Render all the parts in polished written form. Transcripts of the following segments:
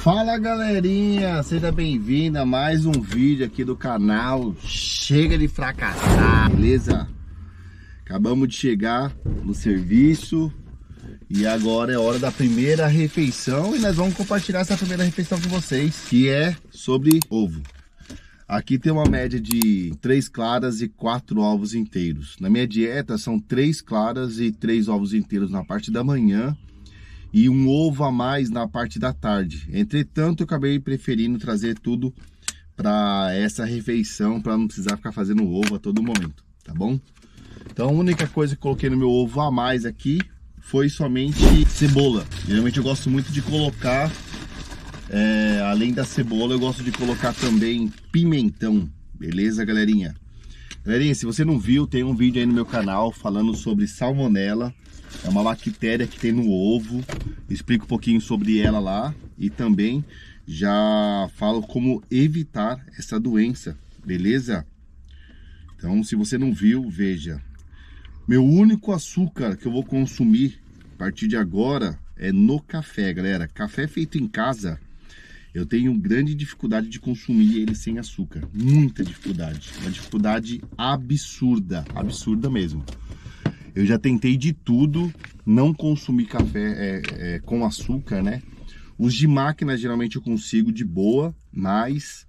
Fala galerinha, seja bem-vindo a mais um vídeo aqui do canal. Chega de fracassar, beleza? Acabamos de chegar no serviço e agora é hora da primeira refeição e nós vamos compartilhar essa primeira refeição com vocês, que é sobre ovo. Aqui tem uma média de 3 claras e 4 ovos inteiros. Na minha dieta são 3 claras e 3 ovos inteiros na parte da manhã e um ovo a mais na parte da tarde. Entretanto, eu acabei preferindo trazer tudo para essa refeição, para não precisar ficar fazendo ovo a todo momento, tá bom? Então a única coisa que coloquei no meu ovo a mais aqui foi somente cebola. Geralmente eu gosto muito de colocar, além da cebola, eu gosto de colocar também pimentão, beleza, galerinha? Galerinha, se você não viu, tem um vídeo aí no meu canal falando sobre salmonela. É uma bactéria que tem no ovo, explico um pouquinho sobre ela lá e também já falo como evitar essa doença, beleza? Então, se você não viu, veja. Meu único açúcar que eu vou consumir a partir de agora é no café, galera. Café feito em casa, eu tenho grande dificuldade de consumir ele sem açúcar. Muita dificuldade, uma dificuldade absurda, absurda mesmo. Eu já tentei de tudo, não consumir café com açúcar, né? Os de máquina geralmente eu consigo de boa, mas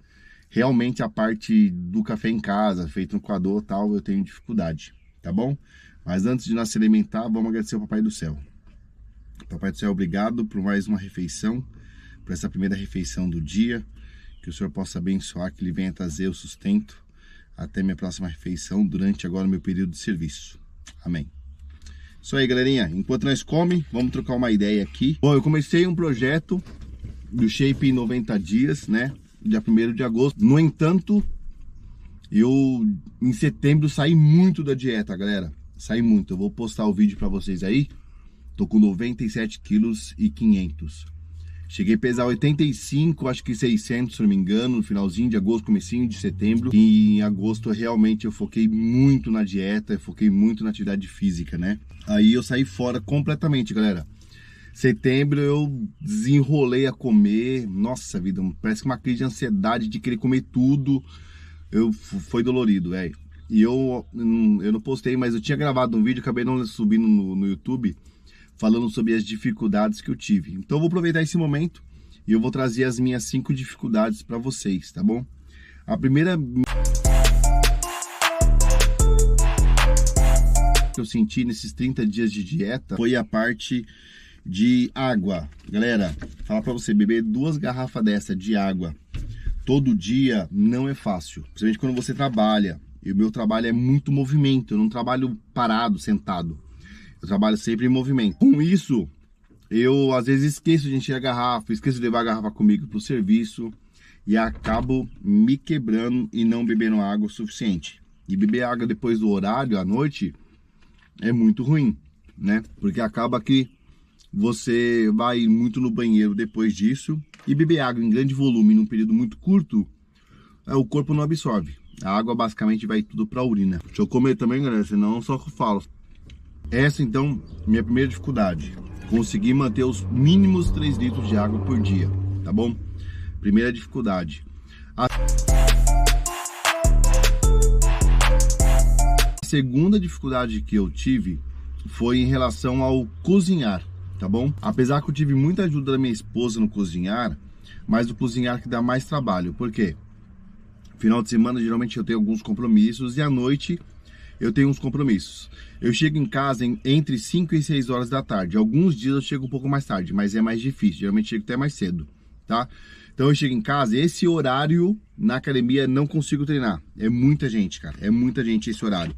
realmente a parte do café em casa, feito no coador e tal, eu tenho dificuldade, tá bom? Mas antes de nós se alimentar, vamos agradecer ao Papai do Céu. Papai do Céu, obrigado por mais uma refeição, por essa primeira refeição do dia. Que o Senhor possa abençoar, que Ele venha trazer o sustento até minha próxima refeição, durante agora o meu período de serviço. Amém. Isso aí, galerinha. Enquanto nós comemos, vamos trocar uma ideia aqui. Bom, eu comecei um projeto do Shape em 90 dias, né? Dia 1º de agosto. No entanto, eu em setembro saí muito da dieta, galera. Saí muito. Eu vou postar o vídeo pra vocês aí. Tô com 97 quilos e 500. Cheguei a pesar 85, acho que 600, se não me engano, no finalzinho de agosto, comecinho de setembro. E em agosto, realmente, eu foquei muito na dieta, eu foquei muito na atividade física, né? Aí eu saí fora completamente, galera. Setembro eu desenrolei a comer. Nossa vida, parece que uma crise de ansiedade de querer comer tudo. Foi dolorido, velho. E eu não postei, mas eu tinha gravado um vídeo, acabei não subindo no YouTube, falando sobre as dificuldades que eu tive. Então eu vou aproveitar esse momento e eu vou trazer as minhas 5 dificuldades para vocês, tá bom? A primeira que eu senti nesses 30 dias de dieta foi a parte de água. Galera, falar para você, beber 2 garrafas dessa de água todo dia não é fácil, principalmente quando você trabalha. E o meu trabalho é muito movimento, eu não trabalho parado, sentado. Eu trabalho sempre em movimento. Com isso, eu às vezes esqueço de encher a garrafa, esqueço de levar a garrafa comigo para o serviço e acabo me quebrando e não bebendo água o suficiente. E beber água depois do horário, à noite, é muito ruim, né? Porque acaba que você vai muito no banheiro depois disso e beber água em grande volume num período muito curto, o corpo não absorve. A água basicamente vai tudo para a urina. Deixa eu comer também, galera, senão eu só falo. Essa, então, minha primeira dificuldade. Conseguir manter os mínimos 3 litros de água por dia, tá bom? Primeira dificuldade. A segunda dificuldade que eu tive foi em relação ao cozinhar, tá bom? Apesar que eu tive muita ajuda da minha esposa no cozinhar, mas o cozinhar que dá mais trabalho. Por quê? Final de semana, geralmente eu tenho alguns compromissos e à noite eu tenho uns compromissos. Eu chego em casa entre 5 e 6 horas da tarde. Alguns dias eu chego um pouco mais tarde, mas é mais difícil. Geralmente chego até mais cedo, tá? Então eu chego em casa, esse horário na academia não consigo treinar. É muita gente, cara. É muita gente esse horário.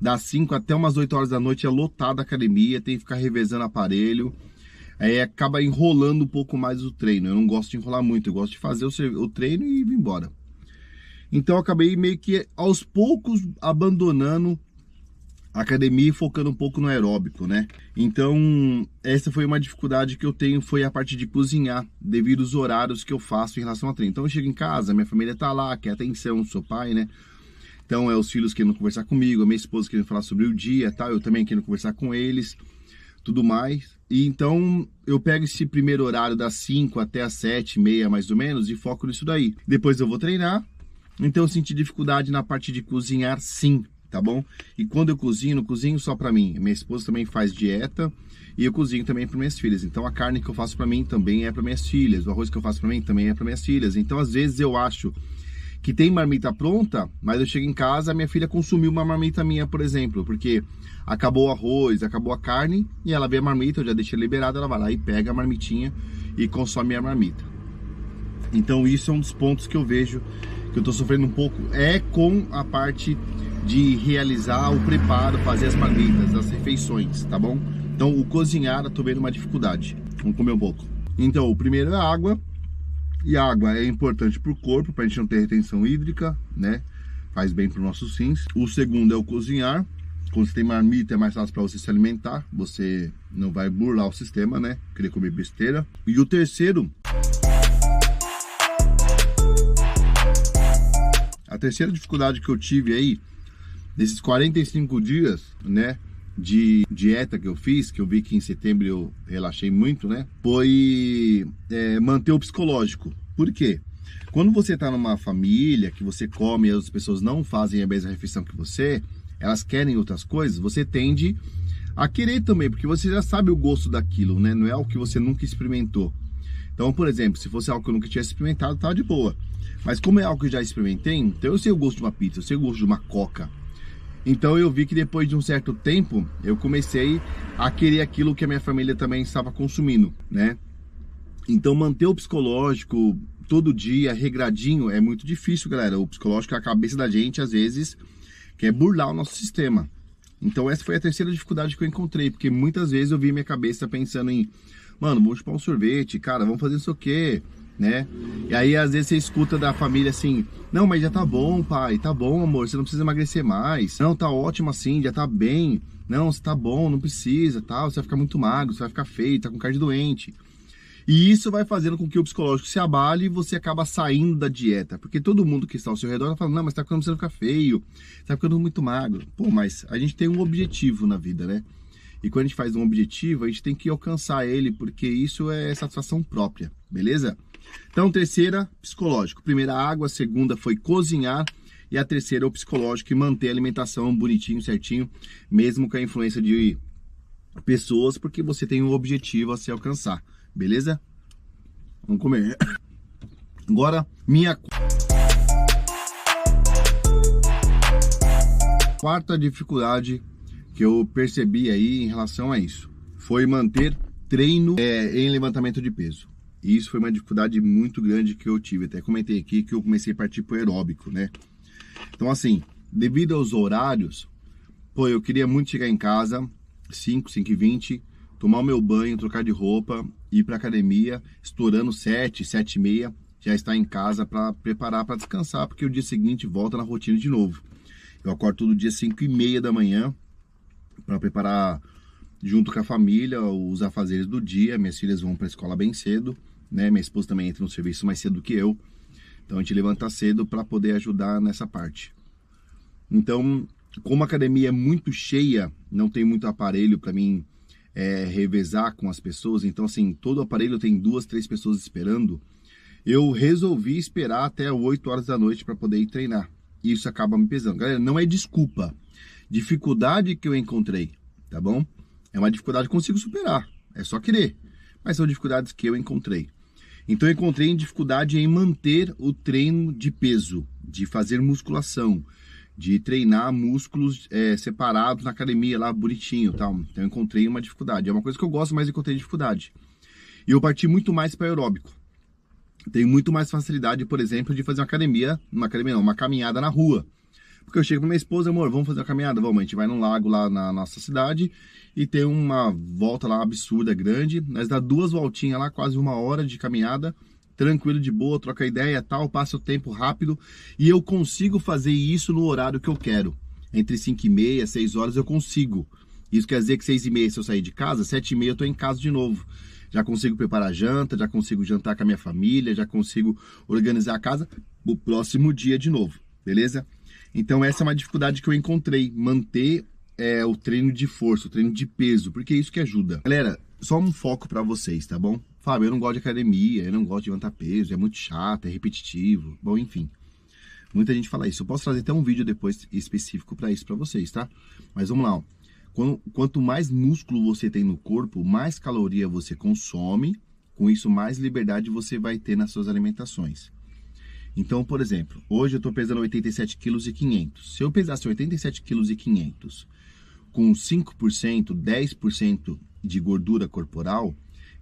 Das 5 até umas 8 horas da noite é lotada a academia, tem que ficar revezando aparelho. Aí acaba enrolando um pouco mais o treino. Eu não gosto de enrolar muito, eu gosto de fazer o treino e ir embora. Então eu acabei meio que aos poucos abandonando a academia e focando um pouco no aeróbico, né? Então essa foi uma dificuldade que eu tenho, foi a parte de cozinhar, devido aos horários que eu faço em relação ao treino. Então eu chego em casa, minha família tá lá, quer atenção, sou pai, né? Então os filhos querendo conversar comigo, a minha esposa querendo falar sobre o dia e tal, eu também querendo conversar com eles. tudo mais. E então eu pego esse primeiro horário das 5 até as 7h30 mais ou menos e foco nisso daí. Depois eu vou treinar. Então eu senti dificuldade na parte de cozinhar, sim, tá bom? E quando eu cozinho, não cozinho só pra mim. Minha esposa também faz dieta e eu cozinho também para minhas filhas. Então a carne que eu faço pra mim também é para minhas filhas. O arroz que eu faço pra mim também é para minhas filhas. Então às vezes eu acho que tem marmita pronta, mas eu chego em casa, a minha filha consumiu uma marmita minha, por exemplo, porque acabou o arroz, acabou a carne, e ela vê a marmita, eu já deixei liberada, ela vai lá e pega a marmitinha e consome a marmita. Então isso é um dos pontos que eu vejo que eu tô sofrendo um pouco, é com a parte de realizar o preparo, fazer as marmitas, as refeições, tá bom? Então o cozinhar eu tô vendo uma dificuldade. Vamos comer um pouco. Então o primeiro é a água. E a água é importante para o corpo, para a gente não ter retenção hídrica, né? Faz bem para os nossos rins. O segundo é o cozinhar. Quando você tem marmita, é mais fácil para você se alimentar. Você não vai burlar o sistema, né? Querer comer besteira. E o terceiro... A terceira dificuldade que eu tive aí, nesses 45 dias, né? De dieta que eu fiz, que eu vi que em setembro eu relaxei muito, né? Foi manter o psicológico. Por quê? Quando você tá numa família que você come e as pessoas não fazem a mesma refeição que você, elas querem outras coisas, você tende a querer também, porque você já sabe o gosto daquilo, né? Não é algo que você nunca experimentou. Então, por exemplo, se fosse algo que eu nunca tinha experimentado, tava de boa. Mas como é algo que eu já experimentei, então eu sei o gosto de uma pizza, eu sei o gosto de uma coca. Então eu vi que depois de um certo tempo, eu comecei a querer aquilo que a minha família também estava consumindo, né? Então manter o psicológico todo dia, regradinho, é muito difícil, galera. O psicológico, a cabeça da gente, às vezes, quer burlar o nosso sistema. Então essa foi a terceira dificuldade que eu encontrei, porque muitas vezes eu vi minha cabeça pensando em, mano, vamos chupar um sorvete, cara, vamos fazer isso o quê? Né? E aí às vezes você escuta da família assim, não, mas já tá bom, pai, tá bom, amor, você não precisa emagrecer mais, não, tá ótimo assim, já tá bem, não, você tá bom, não precisa, tal, você vai ficar muito magro, você vai ficar feio, tá com cara de doente. E isso vai fazendo com que o psicológico se abale e você acaba saindo da dieta, porque todo mundo que está ao seu redor tá falando, não, mas tá começando a ficar feio, tá ficando muito magro. Pô, mas a gente tem um objetivo na vida, né? E quando a gente faz um objetivo, a gente tem que alcançar ele, porque isso é satisfação própria, beleza? Então, terceira, psicológico. Primeira, água. Segunda foi cozinhar. E a terceira é o psicológico e manter a alimentação bonitinho, certinho, mesmo com a influência de pessoas, porque você tem um objetivo a se alcançar, beleza? Vamos comer. Agora, minha quarta dificuldade que eu percebi aí em relação a isso foi manter treino em levantamento de peso. E isso foi uma dificuldade muito grande que eu tive. Até comentei aqui que eu comecei a partir pro aeróbico, né? Então, assim, devido aos horários, pô, eu queria muito chegar em casa, 5h20, tomar o meu banho, trocar de roupa, ir pra academia, estourando 7, 7h30, já estar em casa para preparar para descansar, porque o dia seguinte volta na rotina de novo. Eu acordo todo dia 5h30 da manhã para preparar junto com a família os afazeres do dia. Minhas filhas vão para a escola bem cedo, né? Minha esposa também entra no serviço mais cedo que eu. Então a gente levanta cedo para poder ajudar nessa parte. Então, como a academia é muito cheia, não tem muito aparelho para mim revezar com as pessoas. Então, assim, todo aparelho tem 2, 3 pessoas esperando. Eu resolvi esperar até 8 horas da noite para poder ir treinar. Isso acaba me pesando. Galera, não é desculpa. Dificuldade que eu encontrei, tá bom? É uma dificuldade que eu consigo superar. É só querer. Mas são dificuldades que eu encontrei. Então eu encontrei dificuldade em manter o treino de peso, de fazer musculação, de treinar músculos separados na academia lá, bonitinho, tal. Então eu encontrei uma dificuldade. É uma coisa que eu gosto, mas eu encontrei dificuldade. E eu parti muito mais para aeróbico. Tenho muito mais facilidade, por exemplo, de fazer uma caminhada na rua. Porque eu chego pra minha esposa, amor, vamos fazer uma caminhada? Vamos, a gente vai num lago lá na nossa cidade e tem uma volta lá absurda, grande. Nós dá 2 voltinhas lá, quase 1 hora de caminhada, tranquilo, de boa, troca ideia e tal, passa o tempo rápido. E eu consigo fazer isso no horário que eu quero. Entre 5h30 e 6 horas eu consigo. Isso quer dizer que 6h30, se eu sair de casa, 7h30 eu tô em casa de novo. Já consigo preparar janta, já consigo jantar com a minha família, já consigo organizar a casa pro próximo dia de novo, beleza? Então essa é uma dificuldade que eu encontrei, manter é o treino de força, o treino de peso, porque é isso que ajuda. Galera, só um foco pra vocês, tá bom? Fábio, eu não gosto de academia, eu não gosto de levantar peso, é muito chato, é repetitivo. Bom, enfim. Muita gente fala isso. Eu posso trazer até um vídeo depois específico pra isso pra vocês, tá? Mas vamos lá, ó. Quanto mais músculo você tem no corpo, mais caloria você consome, com isso mais liberdade você vai ter nas suas alimentações. Então, por exemplo, hoje eu estou pesando 87,5 kg. Se eu pesasse 87,5 kg com 5%, 10% de gordura corporal,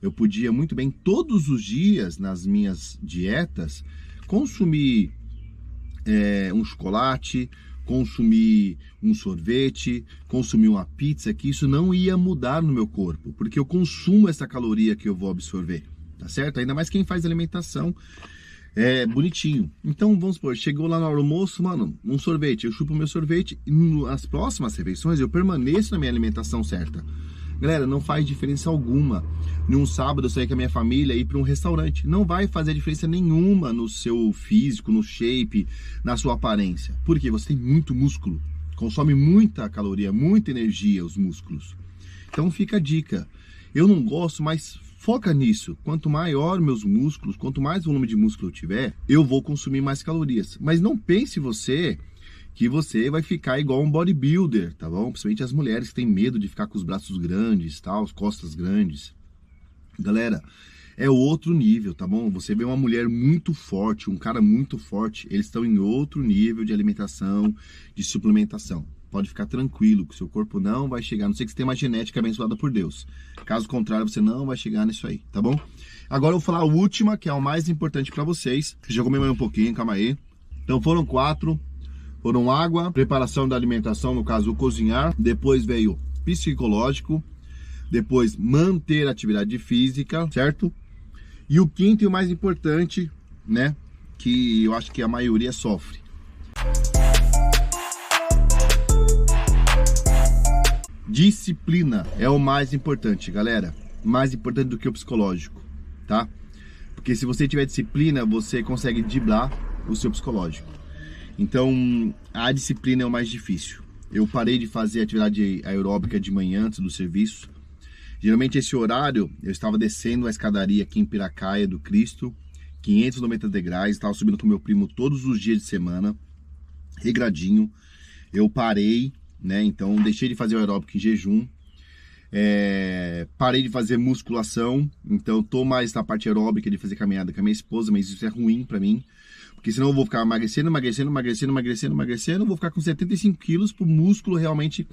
eu podia muito bem todos os dias nas minhas dietas consumir um chocolate, consumir um sorvete, consumir uma pizza, que isso não ia mudar no meu corpo, porque eu consumo essa caloria que eu vou absorver, tá certo? Ainda mais quem faz alimentação bonitinho. Então, vamos supor, chegou lá no almoço, mano, um sorvete, eu chupo o meu sorvete e nas próximas refeições eu permaneço na minha alimentação certa. Galera, não faz diferença alguma. Num sábado eu sair com a minha família e ir para um restaurante. Não vai fazer diferença nenhuma no seu físico, no shape, na sua aparência. Porque você tem muito músculo. Consome muita caloria, muita energia os músculos. Então fica a dica. Eu não gosto, mas foca nisso. Quanto maior meus músculos, quanto mais volume de músculo eu tiver, eu vou consumir mais calorias. Mas não pense você que você vai ficar igual um bodybuilder, tá bom? Principalmente as mulheres que têm medo de ficar com os braços grandes, tá? As costas grandes. Galera, é outro nível, tá bom? Você vê uma mulher muito forte, um cara muito forte, eles estão em outro nível de alimentação, de suplementação. Pode ficar tranquilo, que o seu corpo não vai chegar, a não ser que você tenha uma genética abençoada por Deus. Caso contrário, você não vai chegar nisso aí, tá bom? Agora eu vou falar a última, que é o mais importante pra vocês. Deixa eu comer mais um pouquinho, calma aí. Então foram 4. Foram água, preparação da alimentação, no caso o cozinhar, depois veio psicológico, depois manter a atividade física, certo? E o quinto e o mais importante, né, que eu acho que a maioria sofre. Disciplina é o mais importante, galera. Mais importante do que o psicológico, tá? Porque se você tiver disciplina, você consegue driblar o seu psicológico. Então, a disciplina é o mais difícil. Eu parei de fazer atividade aeróbica de manhã antes do serviço. Geralmente esse horário, eu estava descendo a escadaria aqui em Piracaia do Cristo, 590 degraus, estava subindo com meu primo todos os dias de semana, regradinho. Eu parei, né? Então deixei de fazer o aeróbico em jejum. Parei de fazer musculação, então tô mais na parte aeróbica de fazer caminhada com a minha esposa, mas isso é ruim pra mim. Porque senão eu vou ficar emagrecendo, vou ficar com 75 quilos pro músculo realmente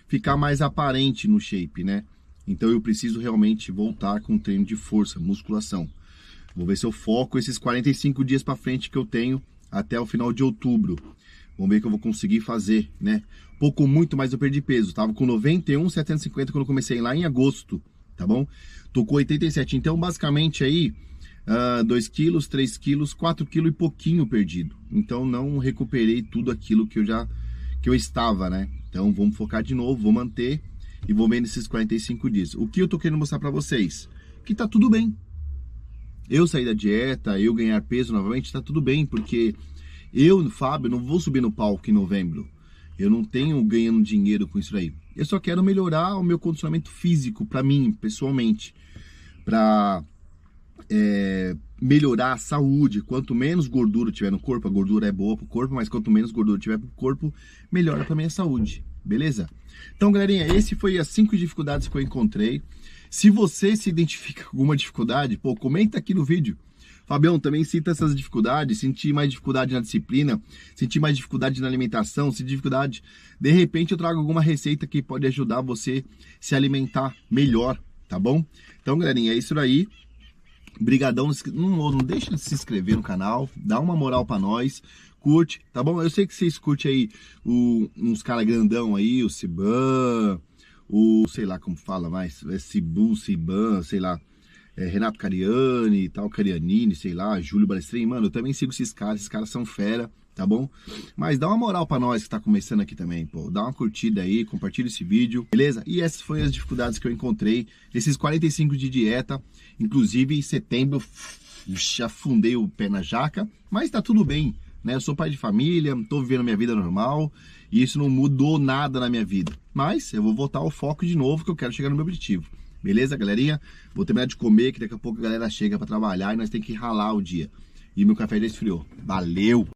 ficar mais aparente no shape, né? Então eu preciso realmente voltar com treino de força, musculação. Vou ver se eu foco esses 45 dias pra frente que eu tenho até o final de outubro. Vamos ver que eu vou conseguir fazer, né? Pouco muito, mas eu perdi peso. Tava com 91,750 quando eu comecei lá em agosto, tá bom? Tô com 87, então basicamente aí 2 quilos, 3 quilos, 4 quilos e pouquinho perdido. Então não recuperei tudo aquilo que eu estava, né? Então vamos focar de novo, vou manter e vou ver nesses 45 dias. O que eu tô querendo mostrar pra vocês? Que tá tudo bem. Eu sair da dieta, eu ganhar peso novamente, tá tudo bem, porque eu, Fábio, não vou subir no palco em novembro. Eu não tenho ganhando dinheiro com isso aí. Eu só quero melhorar o meu condicionamento físico pra mim, pessoalmente. Pra melhorar a saúde. Quanto menos gordura tiver no corpo, a gordura é boa pro corpo, mas quanto menos gordura tiver pro corpo, melhora pra minha saúde, beleza? Então, galerinha, esse foi as 5 dificuldades que eu encontrei. Se você se identifica com alguma dificuldade, pô, comenta aqui no vídeo. Fabião, também sinta essas dificuldades, sentir mais dificuldade na disciplina, sentir mais dificuldade na alimentação, sentir dificuldade. De repente eu trago alguma receita que pode ajudar você a se alimentar melhor, tá bom? Então, galerinha, é isso aí. Brigadão, não deixa de se inscrever no canal, dá uma moral pra nós, curte, tá bom? Eu sei que vocês curtem aí uns caras grandão aí, o Ciban, sei lá como fala mais, Ciban, sei lá, Renato Cariani e tal, Carianini, sei lá, Júlio Balestrin, mano, eu também sigo esses caras são fera, tá bom? Mas dá uma moral pra nós que tá começando aqui também, pô, dá uma curtida aí, compartilha esse vídeo, beleza? E essas foram as dificuldades que eu encontrei, esses 45 de dieta, inclusive em setembro, afundei o pé na jaca, mas tá tudo bem, né? Eu sou pai de família, tô vivendo minha vida normal e isso não mudou nada na minha vida. Mas eu vou voltar ao foco de novo, que eu quero chegar no meu objetivo. Beleza, galerinha? Vou terminar de comer, que daqui a pouco a galera chega pra trabalhar e nós temos que ralar o dia. E meu café já esfriou. Valeu!